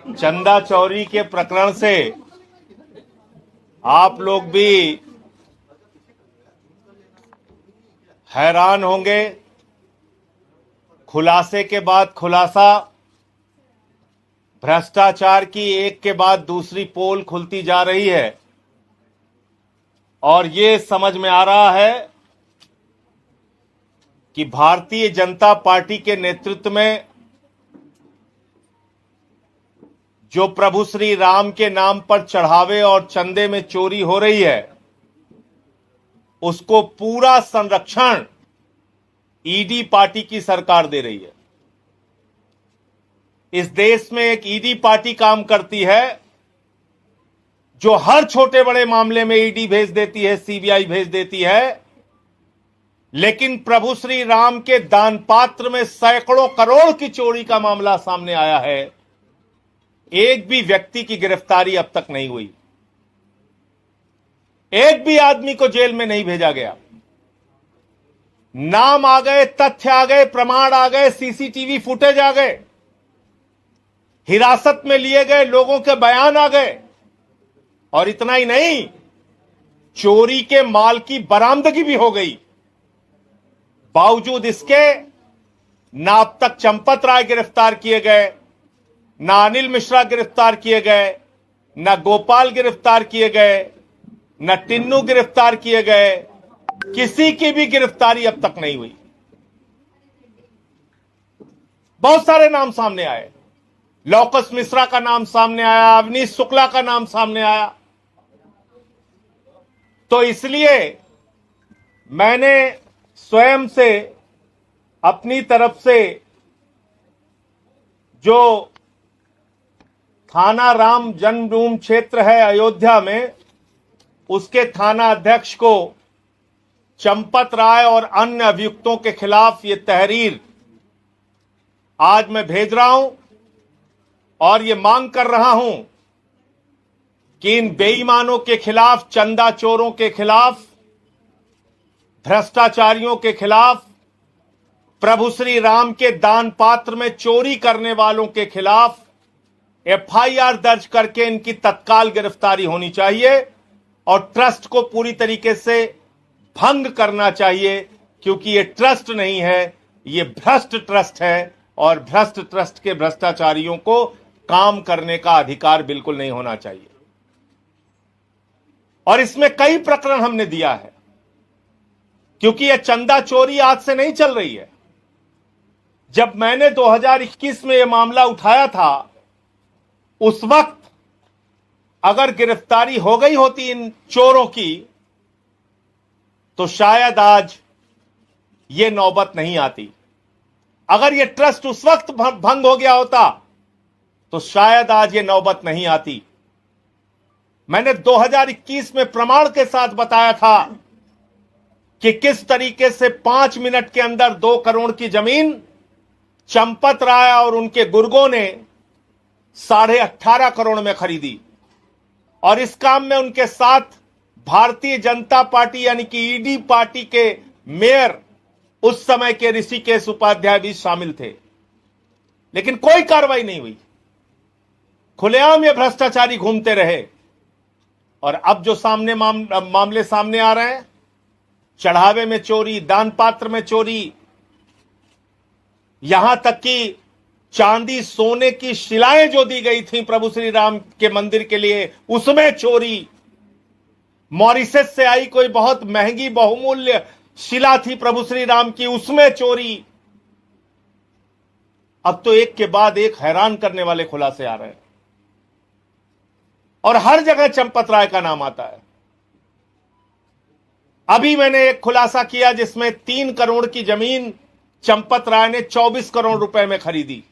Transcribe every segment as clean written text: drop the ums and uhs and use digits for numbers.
चंदा चोरी के प्रकरण से आप लोग भी हैरान होंगे। खुलासे के बाद खुलासा, भ्रष्टाचार की एक के बाद दूसरी पोल खुलती जा रही है और ये समझ में आ रहा है कि भारतीय जनता पार्टी के नेतृत्व में जो प्रभु श्री राम के नाम पर चढ़ावे और चंदे में चोरी हो रही है, उसको पूरा संरक्षण ईडी पार्टी की सरकार दे रही है। इस देश में एक ईडी पार्टी काम करती है जो हर छोटे बड़े मामले में ईडी भेज देती है, सीबीआई भेज देती है, लेकिन प्रभु श्री राम के दान पात्र में सैकड़ों करोड़ की चोरी का मामला सामने आया है। एक भी व्यक्ति की गिरफ्तारी अब तक नहीं हुई, एक भी आदमी को जेल में नहीं भेजा गया। नाम आ गए, तथ्य आ गए, प्रमाण आ गए, सीसीटीवी फुटेज आ गए, हिरासत में लिए गए लोगों के बयान आ गए, और इतना ही नहीं, चोरी के माल की बरामदगी भी हो गई। बावजूद इसके ना अब तक चंपत राय गिरफ्तार किए गए, ना अनिल मिश्रा गिरफ्तार किए गए, ना गोपाल गिरफ्तार किए गए, न टिन्नू गिरफ्तार किए गए, किसी की भी गिरफ्तारी अब तक नहीं हुई। बहुत सारे नाम सामने आए, लौकस मिश्रा का नाम सामने आया, अवनीश शुक्ला का नाम सामने आया। तो इसलिए मैंने स्वयं से अपनी तरफ से जो थाना राम जन्मभूमि क्षेत्र है अयोध्या में, उसके थाना अध्यक्ष को चंपत राय और अन्य अभियुक्तों के खिलाफ ये तहरीर आज मैं भेज रहा हूं और ये मांग कर रहा हूं कि इन बेईमानों के खिलाफ, चंदा चोरों के खिलाफ, भ्रष्टाचारियों के खिलाफ, प्रभु श्री राम के दान पात्र में चोरी करने वालों के खिलाफ एफआईआर दर्ज करके इनकी तत्काल गिरफ्तारी होनी चाहिए और ट्रस्ट को पूरी तरीके से भंग करना चाहिए, क्योंकि ये ट्रस्ट नहीं है, ये भ्रष्ट ट्रस्ट है और भ्रष्ट ट्रस्ट के भ्रष्टाचारियों को काम करने का अधिकार बिल्कुल नहीं होना चाहिए। और इसमें कई प्रकरण हमने दिया है, क्योंकि यह चंदा चोरी आज से नहीं चल रही है। जब मैंने 2021 में यह मामला उठाया था, उस वक्त अगर गिरफ्तारी हो गई होती इन चोरों की, तो शायद आज ये नौबत नहीं आती। अगर ये ट्रस्ट उस वक्त भंग हो गया होता, तो शायद आज ये नौबत नहीं आती। मैंने 2021 में प्रमाण के साथ बताया था कि किस तरीके से 5 मिनट के अंदर 2 करोड़ की जमीन चंपत राय और उनके गुर्गों ने 18.5 करोड़ में खरीदी, और इस काम में उनके साथ भारतीय जनता पार्टी यानी कि ईडी पार्टी के मेयर उस समय के ऋषिकेश उपाध्याय भी शामिल थे। लेकिन कोई कार्रवाई नहीं हुई, खुलेआम ये भ्रष्टाचारी घूमते रहे। और अब जो मामले सामने आ रहे हैं, चढ़ावे में चोरी, दान पात्र में चोरी, यहां तक कि चांदी सोने की शिलाएं जो दी गई थी प्रभु श्री राम के मंदिर के लिए, उसमें चोरी, मॉरिशस से आई कोई बहुत महंगी बहुमूल्य शिला थी प्रभु श्री राम की, उसमें चोरी। अब तो एक के बाद एक हैरान करने वाले खुलासे आ रहे हैं और हर जगह चंपत राय का नाम आता है। अभी मैंने एक खुलासा किया जिसमें 3 करोड़ की जमीन चंपत राय ने 24 करोड़ रुपए में खरीदी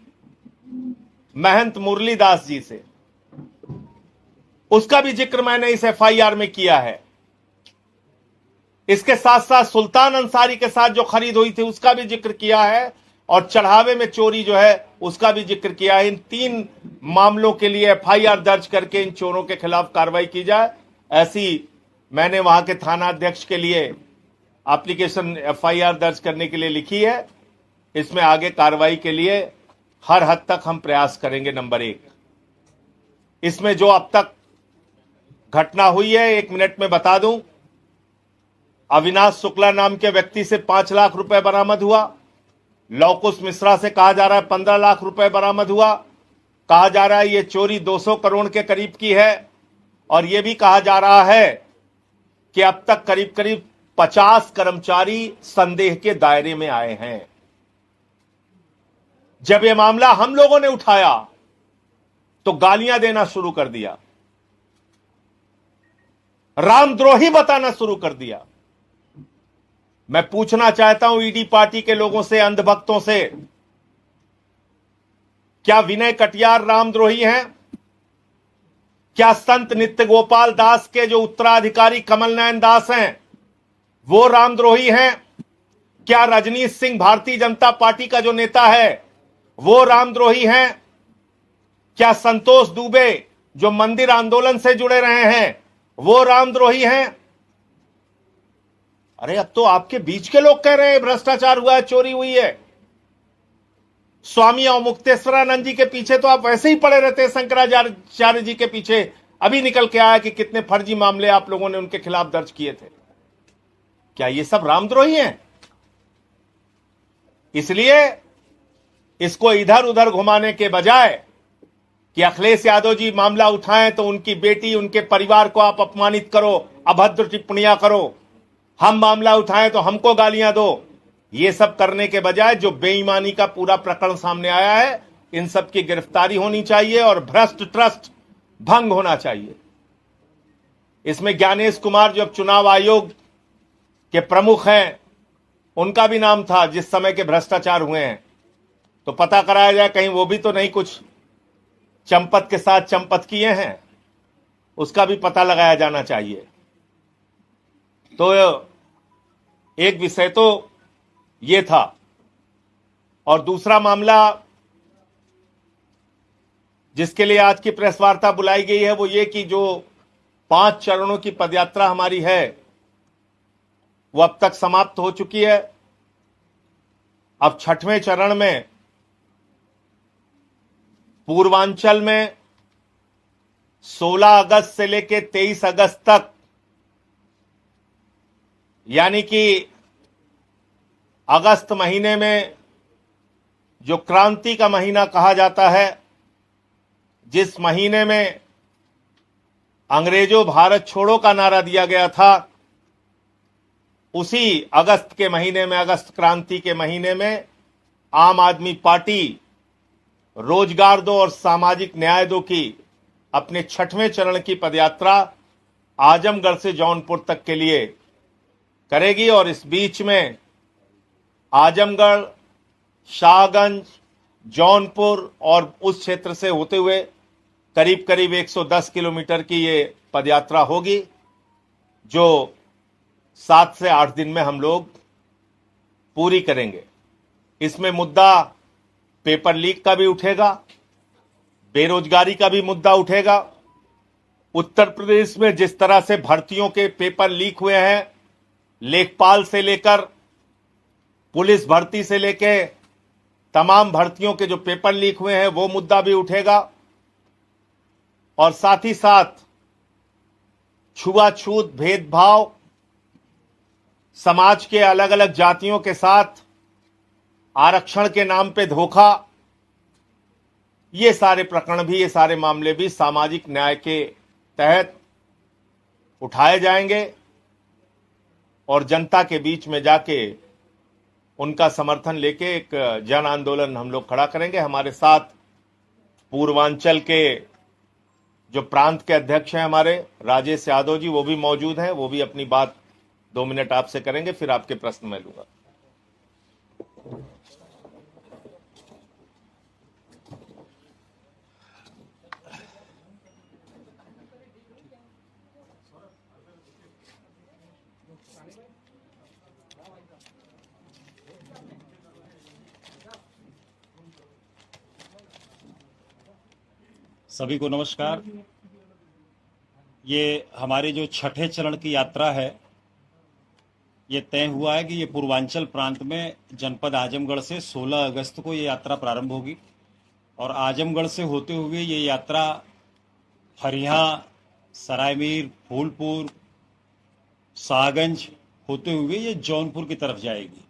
महंत मुरलीदास जी से। उसका भी जिक्र मैंने इस एफआईआर में किया है। इसके साथ साथ सुल्तान अंसारी के साथ जो खरीद हुई थी उसका भी जिक्र किया है, और चढ़ावे में चोरी जो है उसका भी जिक्र किया है। इन 3 मामलों के लिए एफआईआर दर्ज करके इन चोरों के खिलाफ कार्रवाई की जाए, ऐसी मैंने वहां के थाना अध्यक्ष के लिए एप्लीकेशन एफआईआर दर्ज करने के लिए लिखी है। इसमें आगे कार्रवाई के लिए हर हद तक हम प्रयास करेंगे। नंबर 1, इसमें जो अब तक घटना हुई है 1 मिनट में बता दूं। अविनाश शुक्ला नाम के व्यक्ति से 5 लाख रुपए बरामद हुआ। लौकुश मिश्रा से कहा जा रहा है 15 लाख रुपए बरामद हुआ। कहा जा रहा है ये चोरी 200 करोड़ के करीब की है। और यह भी कहा जा रहा है कि अब तक करीब करीब 50 कर्मचारी संदेह के दायरे में आए हैं। जब यह मामला हम लोगों ने उठाया तो गालियां देना शुरू कर दिया, रामद्रोही बताना शुरू कर दिया। मैं पूछना चाहता हूं ईडी पार्टी के लोगों से, अंधभक्तों से, क्या विनय कटियार रामद्रोही हैं? क्या संत नित्य गोपाल दास के जो उत्तराधिकारी कमल नयन दास हैं वो रामद्रोही हैं? क्या रजनीश सिंह भारतीय जनता पार्टी का जो नेता है वो रामद्रोही हैं? क्या संतोष दुबे जो मंदिर आंदोलन से जुड़े रहे हैं वो रामद्रोही हैं? अरे अब तो आपके बीच के लोग कह रहे हैं भ्रष्टाचार हुआ है, चोरी हुई है। स्वामी अवमुक्तेश्वरानंद जी के पीछे तो आप वैसे ही पड़े रहते हैं, शंकराचार्य जी के पीछे। अभी निकल के आया कि कितने फर्जी मामले आप लोगों ने उनके खिलाफ दर्ज किए थे। क्या ये सब रामद्रोही हैं? इसलिए इसको इधर उधर घुमाने के बजाय कि अखिलेश यादव जी मामला उठाएं तो उनकी बेटी, उनके परिवार को आप अपमानित करो, अभद्र टिप्पणियां करो, हम मामला उठाएं तो हमको गालियां दो, ये सब करने के बजाय जो बेईमानी का पूरा प्रकरण सामने आया है, इन सब की गिरफ्तारी होनी चाहिए और भ्रष्ट ट्रस्ट भंग होना चाहिए। इसमें ज्ञानेश कुमार जो अब चुनाव आयोग के प्रमुख हैं, उनका भी नाम था जिस समय के भ्रष्टाचार हुए हैं। तो पता कराया जाए कहीं वो भी तो नहीं कुछ चंपत के साथ चंपत किए हैं, उसका भी पता लगाया जाना चाहिए। तो एक विषय तो ये था। और दूसरा मामला जिसके लिए आज की प्रेस वार्ता बुलाई गई है वो ये कि जो 5 चरणों की पदयात्रा हमारी है वो अब तक समाप्त हो चुकी है। अब 6वें चरण में पूर्वांचल में 16 अगस्त से लेकर 23 अगस्त तक, यानी कि अगस्त महीने में जो क्रांति का महीना कहा जाता है, जिस महीने में अंग्रेजों भारत छोड़ो का नारा दिया गया था, उसी अगस्त के महीने में, अगस्त क्रांति के महीने में आम आदमी पार्टी रोजगार दो और सामाजिक न्याय दो की अपने 6वें चरण की पदयात्रा आजमगढ़ से जौनपुर तक के लिए करेगी। और इस बीच में आजमगढ़, शाहगंज, जौनपुर और उस क्षेत्र से होते हुए करीब करीब 110 किलोमीटर की ये पदयात्रा होगी, जो 7 से 8 दिन में हम लोग पूरी करेंगे। इसमें मुद्दा पेपर लीक का भी उठेगा, बेरोजगारी का भी मुद्दा उठेगा। उत्तर प्रदेश में जिस तरह से भर्तियों के पेपर लीक हुए हैं, लेखपाल से लेकर पुलिस भर्ती से लेकर तमाम भर्तियों के जो पेपर लीक हुए हैं वो मुद्दा भी उठेगा। और साथ ही साथ छुआछूत, भेदभाव, समाज के अलग अलग जातियों के साथ आरक्षण के नाम पे धोखा, ये सारे प्रकरण भी, ये सारे मामले भी सामाजिक न्याय के तहत उठाए जाएंगे और जनता के बीच में जाके उनका समर्थन लेके एक जन आंदोलन हम लोग खड़ा करेंगे। हमारे साथ पूर्वांचल के जो प्रांत के अध्यक्ष हैं हमारे राजेश यादव जी, वो भी मौजूद हैं। वो भी अपनी बात 2 मिनट आपसे करेंगे, फिर आपके प्रश्न मैं लूंगा। सभी को नमस्कार। ये हमारी जो 6ठे चरण की यात्रा है, ये तय हुआ है कि ये पूर्वांचल प्रांत में जनपद आजमगढ़ से 16 अगस्त को ये यात्रा प्रारंभ होगी और आजमगढ़ से होते हुए ये यात्रा फरिया, सरायमीर, फूलपुर, शाहगंज होते हुए ये जौनपुर की तरफ जाएगी।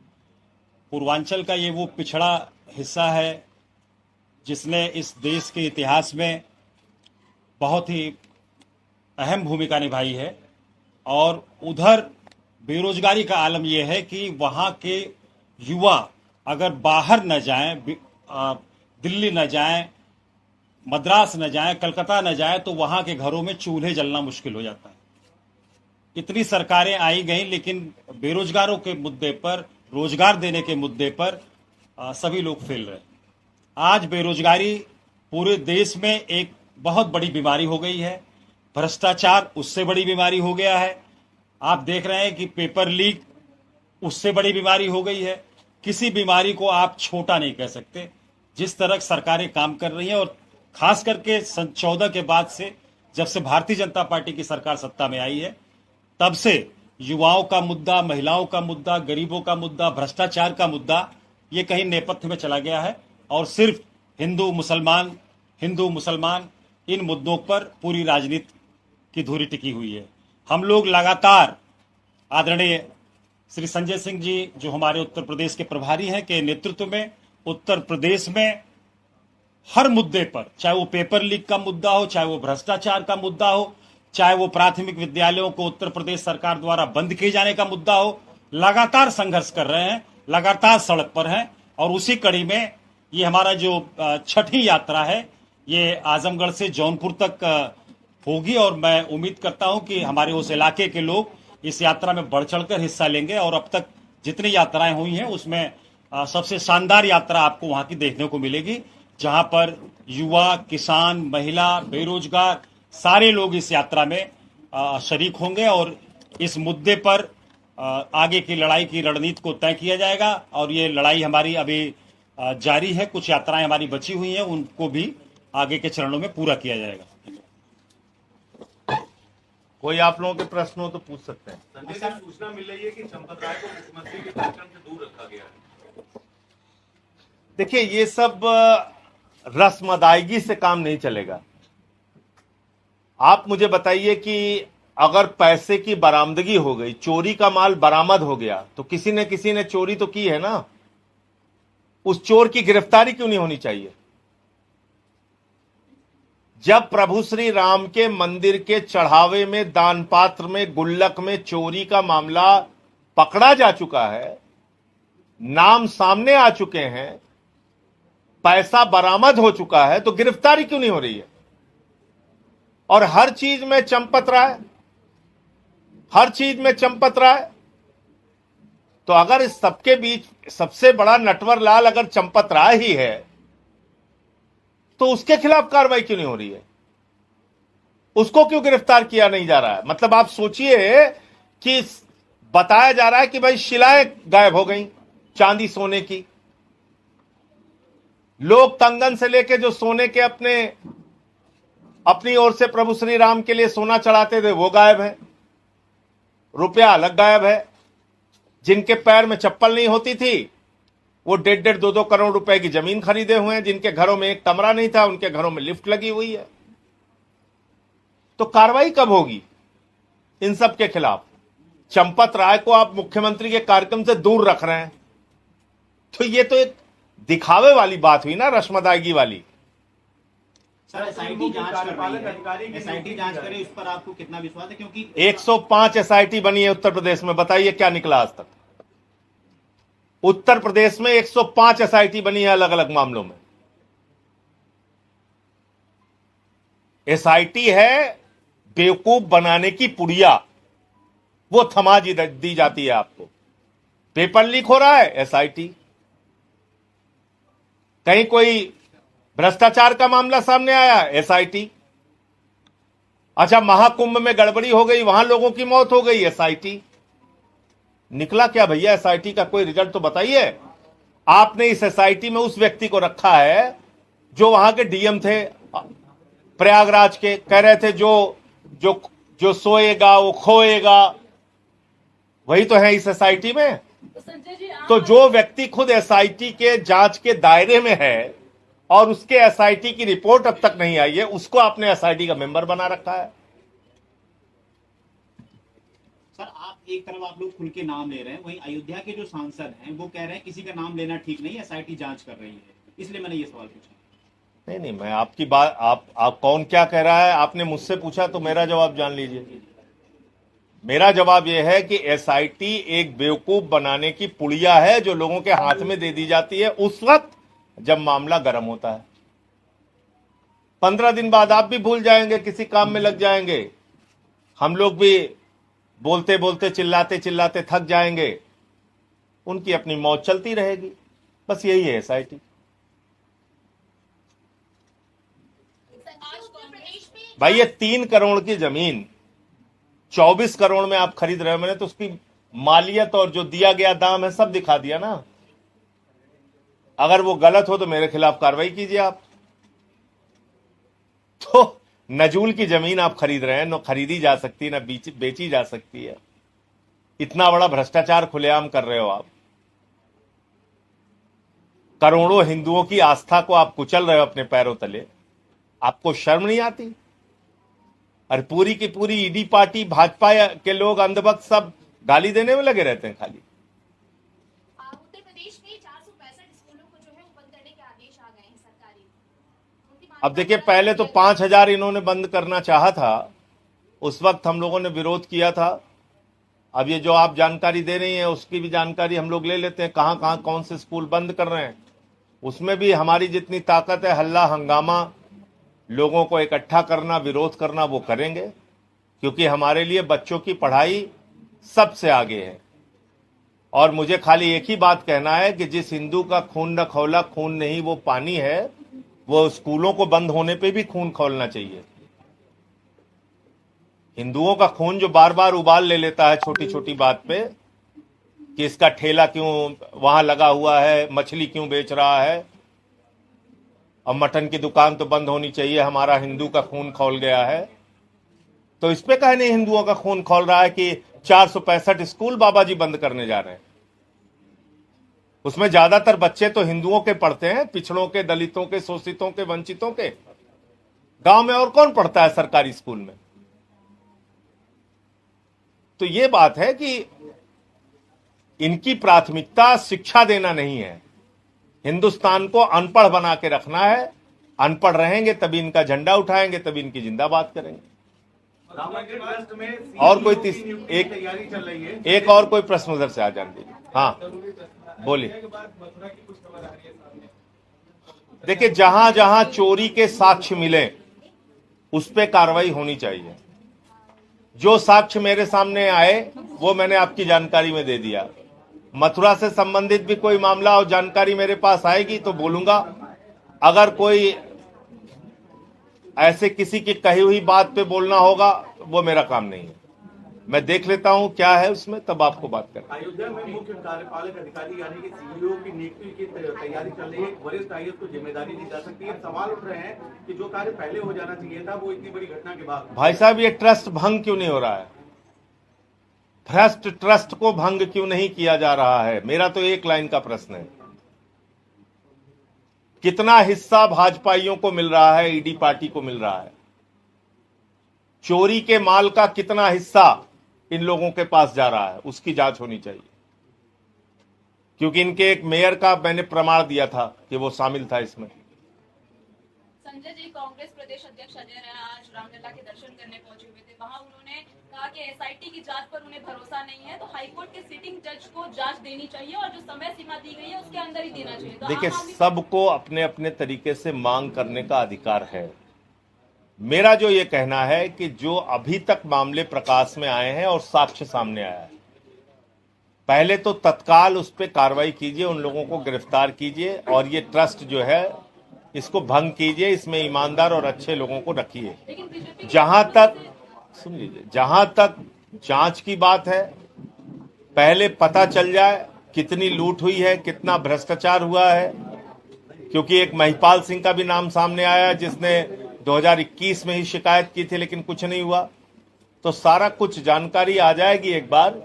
पूर्वांचल का ये वो पिछड़ा हिस्सा है जिसने इस देश के इतिहास में बहुत ही अहम भूमिका निभाई है। और उधर बेरोजगारी का आलम यह है कि वहाँ के युवा अगर बाहर न जाएं, दिल्ली न जाएं, मद्रास न जाएं, कलकत्ता न जाएं, तो वहाँ के घरों में चूल्हे जलना मुश्किल हो जाता है। इतनी सरकारें आई गई, लेकिन बेरोजगारों के मुद्दे पर, रोजगार देने के मुद्दे पर सभी लोग फेल रहे। आज बेरोजगारी पूरे देश में एक बहुत बड़ी बीमारी हो गई है। भ्रष्टाचार उससे बड़ी बीमारी हो गया है। आप देख रहे हैं कि पेपर लीक उससे बड़ी बीमारी हो गई है। किसी बीमारी को आप छोटा नहीं कह सकते। जिस तरह सरकारें काम कर रही हैं, और खास करके सन 14 के बाद से, जब से भारतीय जनता पार्टी की सरकार सत्ता में आई है, तब से युवाओं का मुद्दा, महिलाओं का मुद्दा, गरीबों का मुद्दा, भ्रष्टाचार का मुद्दा ये कहीं नेपथ्य में चला गया है और सिर्फ हिंदू मुसलमान इन मुद्दों पर पूरी राजनीति की धुरी टिकी हुई है। हम लोग लगातार आदरणीय श्री संजय सिंह जी, जो हमारे उत्तर प्रदेश के प्रभारी हैं, के नेतृत्व में उत्तर प्रदेश में हर मुद्दे पर, चाहे वो पेपर लीक का मुद्दा हो, चाहे वो भ्रष्टाचार का मुद्दा हो, चाहे वो प्राथमिक विद्यालयों को उत्तर प्रदेश सरकार द्वारा बंद किए जाने का मुद्दा हो, लगातार संघर्ष कर रहे हैं, लगातार सड़क पर हैं। और उसी कड़ी में ये हमारा जो छठी यात्रा है, ये आजमगढ़ से जौनपुर तक होगी। और मैं उम्मीद करता हूं कि हमारे उस इलाके के लोग इस यात्रा में बढ़ चढ़कर हिस्सा लेंगे। और अब तक जितनी यात्राएं हुई हैं उसमें सबसे शानदार यात्रा आपको वहां की देखने को मिलेगी, जहां पर युवा, किसान, महिला, बेरोजगार सारे लोग इस यात्रा में शरीक होंगे। और इस मुद्दे पर आगे की लड़ाई की रणनीति को तय किया जाएगा। और ये लड़ाई हमारी अभी जारी है। कुछ यात्राएं हमारी बची हुई हैं, उनको भी आगे के चरणों में पूरा किया जाएगा। कोई आप लोगों के प्रश्न हो तो पूछ सकते हैं। संजय जी, सूचना मिल रही है कि चंपत राय को मुख्यमंत्री के कार्यक्रम से दूर रखा गया है। देखिए, ये सब रस्म अदायगी से काम नहीं चलेगा। आप मुझे बताइए कि अगर पैसे की बरामदगी हो गई, चोरी का माल बरामद हो गया, तो किसी ने चोरी तो की है ना। उस चोर की गिरफ्तारी क्यों नहीं होनी चाहिए? जब प्रभु श्री राम के मंदिर के चढ़ावे में, दान पात्र में, गुल्लक में चोरी का मामला पकड़ा जा चुका है, नाम सामने आ चुके हैं, पैसा बरामद हो चुका है, तो गिरफ्तारी क्यों नहीं हो रही है? और हर चीज में चंपत राय, हर चीज में चंपत राय। तो अगर इस सबके बीच सबसे बड़ा नटवर लाल अगर चंपत राय ही है, तो उसके खिलाफ कार्रवाई क्यों नहीं हो रही है? उसको क्यों गिरफ्तार किया नहीं जा रहा है? मतलब आप सोचिए कि बताया जा रहा है कि भाई शिलाएं गायब हो गई चांदी सोने की। लोग कंगन से लेके जो सोने के अपनी ओर से प्रभु श्री राम के लिए सोना चढ़ाते थे, वो गायब है। रुपया अलग गायब है। जिनके पैर में चप्पल नहीं होती थी, वो 1.5-2 करोड़ रुपए की जमीन खरीदे हुए हैं। जिनके घरों में एक कमरा नहीं था, उनके घरों में लिफ्ट लगी हुई है। तो कार्रवाई कब होगी इन सब के खिलाफ? चंपत राय को आप मुख्यमंत्री के कार्यक्रम से दूर रख रहे हैं, तो ये तो एक दिखावे वाली बात हुई ना, रस्म अदायगी वाली। सर, एसआईटी जांच कर रही है, एसआईटी जांच करे, उस पर आपको कितना विश्वास है? क्योंकि 105 एसआईटी बनी है उत्तर प्रदेश में। बताइए क्या निकला आज तक? उत्तर प्रदेश में 105 एसआईटी बनी है अलग अलग मामलों में। एसआईटी है बेवकूफ बनाने की पुड़िया, वो थमा दी जाती है आपको। पेपर लीक हो रहा है, एसआईटी। कहीं कोई भ्रष्टाचार का मामला सामने आया, एसआईटी। अच्छा, महाकुंभ में गड़बड़ी हो गई, वहां लोगों की मौत हो गई, एसआईटी। निकला क्या भैया एसआईटी का? कोई रिजल्ट तो बताइए। आपने इस एसआईटी में उस व्यक्ति को रखा है जो वहां के डीएम थे प्रयागराज के, कह रहे थे जो सोएगा वो खोएगा। वही तो है इस एसआईटी में। तो जो व्यक्ति खुद एसआईटी के जांच के दायरे में है और उसके एसआईटी की रिपोर्ट अब तक नहीं आई है, उसको आपने एसआईटी का मेंबर बना रखा है। सर आप एक तरफ आप लोग खुल के नाम ले रहे हैं, वहीं अयोध्या के जो सांसद हैं वो कह रहे हैं किसी का नाम लेना ठीक नहीं है, एसआईटी जांच कर रही है, इसलिए मैंने ये सवाल पूछा। नहीं नहीं, मैं आपकी बात, आप कौन क्या कह रहा है आपने मुझसे पूछा, तो मेरा जवाब जान लीजिए। मेरा जवाब यह है कि एसआईटी एक बेवकूफ बनाने की पुड़िया है जो लोगों के हाथ में दे दी जाती है उस वक्त जब मामला गर्म होता है। 15 दिन बाद आप भी भूल जाएंगे, किसी काम में लग जाएंगे, हम लोग भी बोलते बोलते चिल्लाते चिल्लाते थक जाएंगे, उनकी अपनी मौज चलती रहेगी। बस यही है एसआईटी। भाई ये 3 करोड़ की जमीन 24 करोड़ में आप खरीद रहे हो, मैंने तो उसकी मालियत और जो दिया गया दाम है सब दिखा दिया ना। अगर वो गलत हो तो मेरे खिलाफ कार्रवाई कीजिए आप। तो नजूल की जमीन आप खरीद रहे हैं, न खरीदी जा सकती है, न बेची जा सकती है। इतना बड़ा भ्रष्टाचार खुलेआम कर रहे हो आप। करोड़ों हिंदुओं की आस्था को आप कुचल रहे हो अपने पैरों तले। आपको शर्म नहीं आती? और पूरी की पूरी ईडी पार्टी, भाजपा के लोग, अंधभक्त सब गाली देने में लगे रहते हैं खाली। उत्तर प्रदेश में 465 स्कूलों को जो है वो बंद करने के आदेश आ गए हैं सरकारी। अब देखिए, पहले तो 5000 इन्होंने बंद करना चाहा था, उस वक्त हम लोगों ने विरोध किया था। अब ये जो आप जानकारी दे रही हैं उसकी भी जानकारी हम लोग ले लेते हैं, कहां कहां कौन से स्कूल बंद कर रहे हैं। उसमें भी हमारी जितनी ताकत है, हल्ला हंगामा, लोगों को इकट्ठा करना, विरोध करना, वो करेंगे, क्योंकि हमारे लिए बच्चों की पढ़ाई सबसे आगे है। और मुझे खाली एक ही बात कहना है कि जिस हिंदू का खून न खौला, खून नहीं वो पानी है, वो स्कूलों को बंद होने पे भी खून खौलना चाहिए। हिंदुओं का खून जो बार बार उबाल ले लेता है छोटी छोटी बात पे, कि इसका ठेला क्यों वहां लगा हुआ है, मछली क्यों बेच रहा है, और मटन की दुकान तो बंद होनी चाहिए, हमारा हिंदू का खून खौल गया है। तो इस पे कहने हिंदुओं का खून खौल रहा है कि 465 स्कूल बाबा जी बंद करने जा रहे हैं। उसमें ज्यादातर बच्चे तो हिंदुओं के पढ़ते हैं, पिछड़ों के, दलितों के, शोषितों के, वंचितों के। गांव में और कौन पढ़ता है सरकारी स्कूल में? तो ये बात है कि इनकी प्राथमिकता शिक्षा देना नहीं है, हिंदुस्तान को अनपढ़ बना के रखना है। अनपढ़ रहेंगे तभी इनका झंडा उठाएंगे, तभी इनकी जिंदाबाद करेंगे। राम मंदिर ट्रस्ट में और कोई एक तैयारी चल रही है। एक और कोई प्रश्न उधर से आ जाने दीजिए। हाँ बोलिए। देखिए, जहां जहां चोरी के साक्ष्य मिले उस पे कार्रवाई होनी चाहिए। जो साक्ष्य मेरे सामने आए वो मैंने आपकी जानकारी में दे दिया। मथुरा से संबंधित भी कोई मामला और जानकारी मेरे पास आएगी तो बोलूंगा। अगर कोई ऐसे किसी की कही हुई बात पे बोलना होगा, वो मेरा काम नहीं है। मैं देख लेता हूं क्या है उसमें, तब आपको बात करें। अयोध्या में मुख्य कार्यपालक अधिकारी यानी कि सीईओ की नियुक्ति की तैयारी चल रही है। वरिष्ठ आईएएस को जिम्मेदारी दी जा सकती है। सवाल उठ रहे हैं कि जो कार्य पहले हो जाना चाहिए था वो इतनी बड़ी घटना के बाद। भाई साहब, ये ट्रस्ट भंग क्यों नहीं हो रहा है? भ्रष्ट ट्रस्ट को भंग क्यों नहीं किया जा रहा है? मेरा तो एक लाइन का प्रश्न है। कितना हिस्सा भाजपाइयों को मिल रहा है, ईडी पार्टी को मिल रहा है? चोरी के माल का कितना हिस्सा इन लोगों के पास जा रहा है, उसकी जांच होनी चाहिए। क्योंकि इनके एक मेयर का मैंने प्रमाण दिया था कि वो शामिल था इसमें। संजय जी, कांग्रेस प्रदेश अध्यक्ष अजय रैना आज रामलला के दर्शन करने पहुंचे हुए थे। वहां उन्होंने कहा कि एसआईटी की जांच पर उन्हें भरोसा नहीं है, तो हाईकोर्ट के सिटिंग जज को जांच देनी चाहिए और जो समय सीमा दी गई है उसके अंदर ही देना चाहिए। तो देखिए, सबको अपने अपने तरीके से मांग करने का अधिकार है। मेरा जो ये कहना है कि जो अभी तक मामले प्रकाश में आए हैं और साक्ष्य सामने आया है, पहले तो तत्काल उस पर कार्रवाई कीजिए, उन लोगों को गिरफ्तार कीजिए और ये ट्रस्ट जो है इसको भंग कीजिए, इसमें ईमानदार और अच्छे लोगों को रखिए। जहां तक, सुन लीजिए, जहां तक जांच की बात है, पहले पता चल जाए कितनी लूट हुई है, कितना भ्रष्टाचार हुआ है। क्योंकि एक महिपाल सिंह का भी नाम सामने आया जिसने 2021 में ही शिकायत की थी लेकिन कुछ नहीं हुआ। तो सारा कुछ जानकारी आ जाएगी एक बार,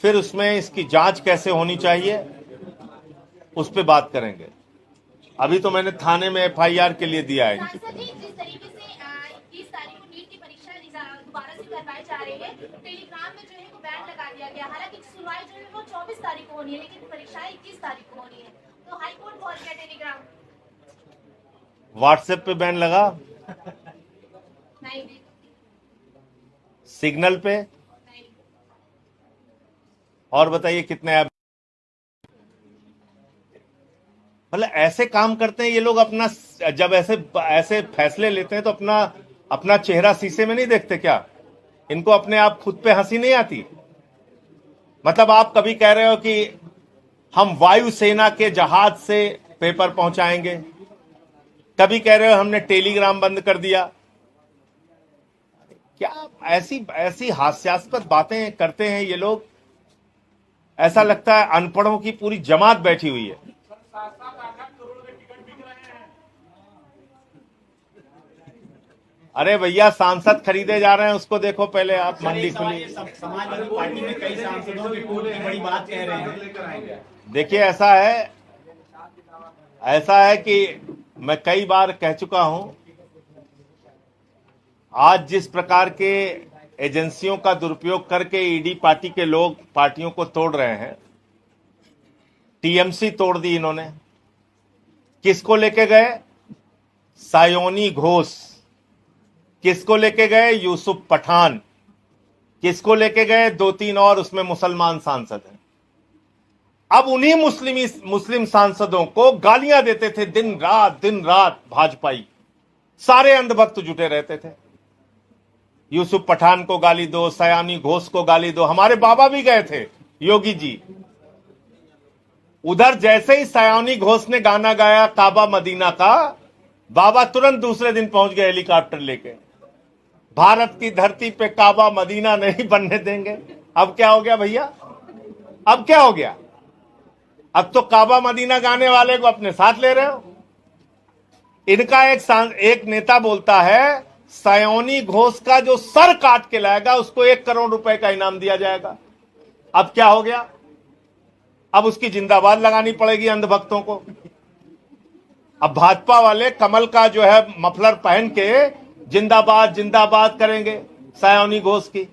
फिर उसमें इसकी जांच कैसे होनी चाहिए उस पर बात करेंगे। अभी तो मैंने थाने में FIR के लिए दिया है। सांसद जी, जिस तरीके से 21 तारीख को नीट की परीक्षा दोबारा से करवाई जा रही है, टेलीग्राम में जो है वो बैन लगा दिया गया। हालांकि सुनवाई जो है वो 24 तारीख को होनी है, लेकिन परीक्षाएं 21 तारीख को होनी है। तो हाईकोर्ट पहुंच गया टेलीग्राम। व्हाट्सएप पे बैन लगा, नहीं सिग्नल पे, नहीं। और बताइए कितने ऐप। मतलब ऐसे काम करते हैं ये लोग। अपना जब ऐसे फैसले लेते हैं तो अपना चेहरा शीशे में नहीं देखते क्या? इनको अपने आप खुद पे हंसी नहीं आती? मतलब आप कभी कह रहे हो कि हम वायुसेना के जहाज से पेपर पहुंचाएंगे, कभी कह रहे हो हमने टेलीग्राम बंद कर दिया। क्या ऐसी हास्यास्पद बातें करते हैं ये लोग। ऐसा लगता है अनपढ़ों की पूरी जमात बैठी हुई है। अरे भैया, सांसद खरीदे जा रहे हैं, उसको देखो पहले आप। मंडी खुली। समाजवादी पार्टी में कई सांसदों की बड़ी बात कह रहे हैं। देखिए, ऐसा है कि मैं कई बार कह चुका हूं, आज जिस प्रकार के एजेंसियों का दुरुपयोग करके ईडी पार्टी के लोग पार्टियों को तोड़ रहे हैं। टीएमसी तोड़ दी इन्होंने। किसको लेके गए? सायोनी घोष। किसको लेके गए? यूसुफ पठान। किसको लेके गए? 2-3 और, उसमें मुसलमान सांसद हैं। अब उन्हीं मुस्लिम सांसदों को गालियां देते थे दिन रात भाजपाई। सारे अंधभक्त जुटे रहते थे। यूसुफ पठान को गाली दो, सयानी घोष को गाली दो। हमारे बाबा भी गए थे, योगी जी। उधर जैसे ही सयानी घोष ने गाना गाया काबा मदीना का, बाबा तुरंत दूसरे दिन पहुंच गए हेलीकॉप्टर लेके। भारत की धरती पे काबा मदीना नहीं बनने देंगे। अब क्या हो गया भैया? अब क्या हो गया? अब तो काबा मदीना गाने वाले को अपने साथ ले रहे हो। इनका एक नेता बोलता है, सयानी घोष का जो सर काट के लाएगा उसको 1 करोड़ रुपए का इनाम दिया जाएगा। अब क्या हो गया? अब उसकी जिंदाबाद लगानी पड़ेगी अंधभक्तों को। अब भाजपा वाले कमल का जो है मफलर पहन के जिंदाबाद जिंदाबाद करेंगे सयानी घोष की।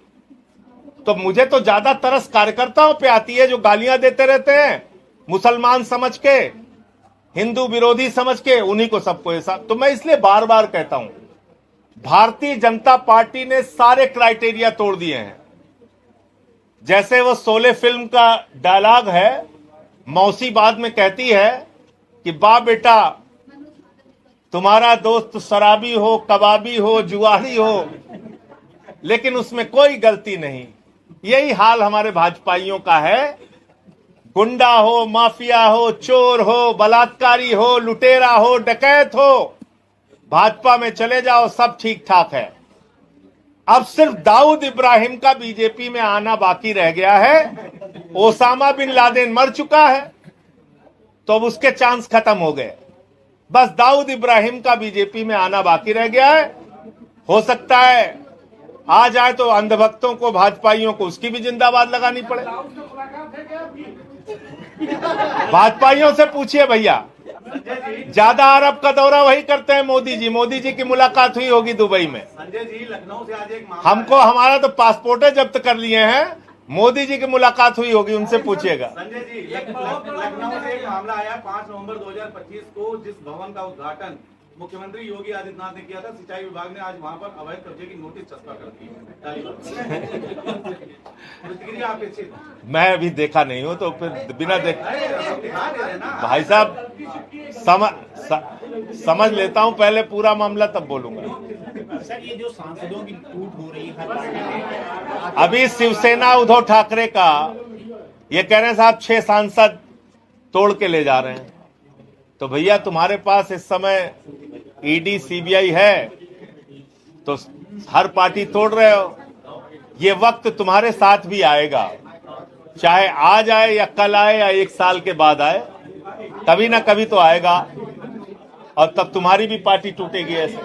तो मुझे तो ज्यादा तरस कार्यकर्ताओं पे आती है जो गालियां देते रहते हैं, मुसलमान समझ के, हिंदू विरोधी समझ के, उन्हीं को सबको ऐसा। तो मैं इसलिए बार बार कहता हूं, भारतीय जनता पार्टी ने सारे क्राइटेरिया तोड़ दिए हैं। जैसे वो शोले फिल्म का डायलॉग है, मौसी बाद में कहती है कि बा बेटा, तुम्हारा दोस्त शराबी हो, कबाबी हो, जुआरी हो, लेकिन उसमें कोई गलती नहीं। यही हाल हमारे भाजपाइयों का है। गुंडा हो, माफिया हो, चोर हो, बलात्कारी हो, लुटेरा हो, डकैत हो, भाजपा में चले जाओ, सब ठीक ठाक है। अब सिर्फ दाऊद इब्राहिम का बीजेपी में आना बाकी रह गया है। ओसामा बिन लादेन मर चुका है, तो अब उसके चांस खत्म हो गए। बस दाऊद इब्राहिम का बीजेपी में आना बाकी रह गया है। हो सकता है आ जाए तो अंधभक्तों को, भाजपाइयों को उसकी भी जिंदाबाद लगानी पड़े। भाजपाइयों से पूछिए भैया, ज्यादा अरब का दौरा वही करते हैं मोदी जी। मोदी जी की मुलाकात हुई होगी दुबई में। संजय जी, लखनऊ से आज एक मामला हमको हमारा तो पासपोर्ट जब्त कर लिए हैं। मोदी जी की मुलाकात हुई होगी, उनसे पूछिएगा। संजय जी, लखनऊ से एक मामला आया 5 नवंबर 2025 को, जिस भवन का उद्घाटन मुख्यमंत्री योगी आदित्यनाथ ने किया था। सिंचाई विभाग ने आज वहां पर अवैध कब्जे की नोटिस चस्पा कर दी। प्रतिक्रिया अपेक्षित। मैं अभी देखा नहीं हूं, तो फिर बिना देख भाई साहब समझ लेता हूं पहले पूरा मामला, तब बोलूंगा। सर, ये जो सांसदों की टूट हो रही है, अभी शिवसेना उद्धव ठाकरे का ये कह रहे हैं साहब 6 सांसद तोड़ के ले जा रहे हैं। तो भैया, तुम्हारे पास इस समय ईडी सीबीआई है, तो हर पार्टी तोड़ रहे हो। ये वक्त तुम्हारे साथ भी आएगा, चाहे आज आए या कल आए या 1 साल के बाद आए, कभी ना कभी तो आएगा, और तब तुम्हारी भी पार्टी टूटेगी ऐसे।